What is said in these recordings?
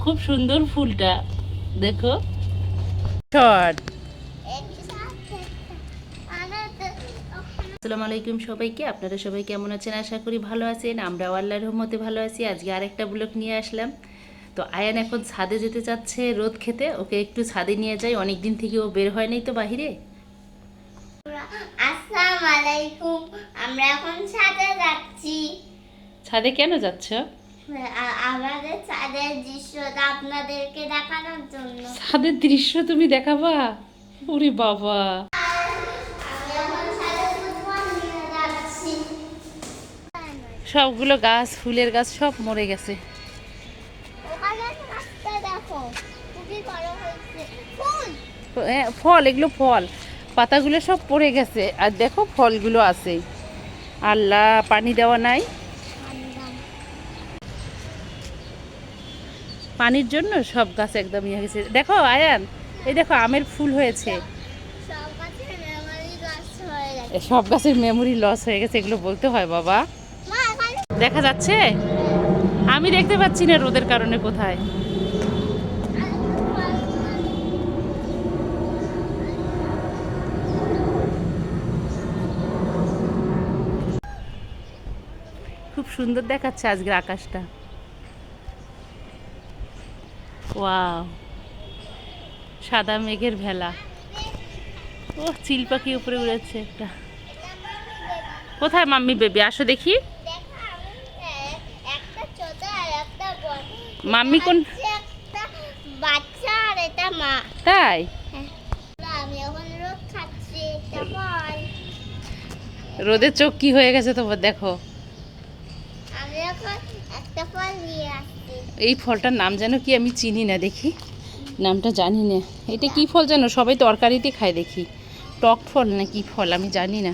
খুব সুন্দর ফুলটা দেখো। শর্ট। আসসালামু আলাইকুম সবাইকে, আপনারা সবাই কেমন আছেন? আশা করি ভালো আছেন। আমরাও আল্লাহর রহমতে ভালো আছি। আজকে আরেকটা ব্লগ নিয়ে আসলাম। তো আয়ান এখন ছাদে যেতে চাচ্ছে রোদ খেতে, ওকে একটু ছাদে নিয়ে যাই, অনেক দিন থেকে ও বের হয় নাই তো বাহিরে। আসসালামু আলাইকুম, আমরা এখন ছাদে যাচ্ছি। ছাদে কেন যাচ্ছ? আমাদের ছাদের দৃশ্যটা আপনাদেরকে দেখানোর জন্য। ছাদের দৃশ্য তুমি দেখাবা? ওরে বাবা, আমি এখন ছাদে ফুটবল নিয়ে যাচ্ছি। সবগুলো গাছ, ফুলের গাছ সব মরে গেছে। ওখানে গাছটা দেখো, খুবই বড় হয়েছে। ফুল, হ্যাঁ, ফল, এগুলো ফল, পাতাগুলো সব পড়ে গেছে। আর দেখো ফলগুলো আছে। আল্লাহ, পানি দেওয়া নাই, পানির জন্য সব গাছ একদম ইয়ে গেছে। দেখো আয়ান, এই দেখো আমের ফুল হয়েছে। সব গাছের মেমরি গাছ হয়ে গেছে। সব গাছের মেমোরি লস হয়ে গেছে, এগুলো বলতে হয় বাবা। মা, এখানে দেখা যাচ্ছে? আমি দেখতে পাচ্ছি না রোদের কারণে কোথায়। খুব সুন্দর দেখাচ্ছে আজকের আকাশটা। ওয়াও, সাদা মেঘের ভেলা। ও, চিল পাখি উপরে উড়েছে একটা। কোথায় মাম্মি বেবি? আসো দেখি। দেখো, আমি একটা ছোট আর একটা বড়। মাম্মি কোন? একটা বাচ্চা আর এটা মা। তাই? আমি এখন রোদ খাচ্ছি, এটা ফল। রোদের চোখ কি হয়ে গেছে তোমার, দেখো। আমি এখন একটা ফল নিয়ে আসছি। এই ফলটার নাম যেন কি, আমি চিনি না, দেখি নামটা জানি না। এটা কি ফল যেন, সবাই তরকারিতে খায় দেখি। টক ফল না কি ফল আমি জানি না।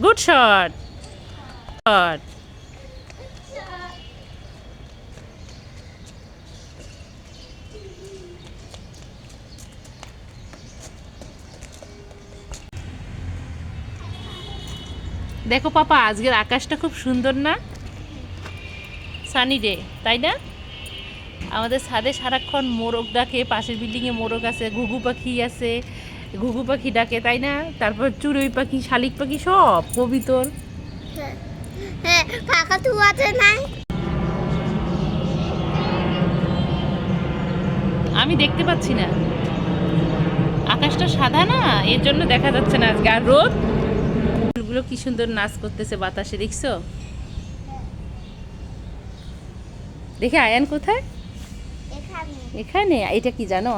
Good shot shot. দেখো পাপা, আজকের আকাশটা খুব সুন্দর না? সানি ডে, তাই না? আমাদের ছাদে সারাক্ষণ মোরগ ডাকে, পাশের বিল্ডিংয়ে মোরগ আছে, ঘুঘু পাখি আছে, ঘুঘু পাখি ডাকে, তাই না? তারপর চড়ুই পাখি, শালিক পাখি, সব কবিতর। হ্যাঁ, হ্যাঁ, কাকাতু আছে নাই? আমি দেখতে পাচ্ছি না, আকাশটা সাদা না, এর জন্য দেখা যাচ্ছে না আজকে। আর রোদ, ফুলগুলো কি সুন্দর নাচ করতেছে বাতাসে, দেখছো? দেখে আয়ান কোথায়? এখানে এখানে। এটা কি জানো?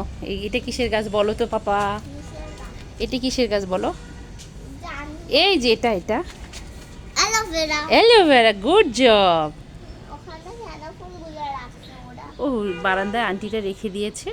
এটা কিসের গাছ বলো তো পাপা? এটা কিসের গাছ বলো? এই যে এটা, এটা অ্যালোভেরা। অ্যালোভেরা। Good job. ওখানে সাদা ফুলগুলো রাখছে ওরা। ও, বারান্দায় আন্টিটা রেখে দিয়েছে।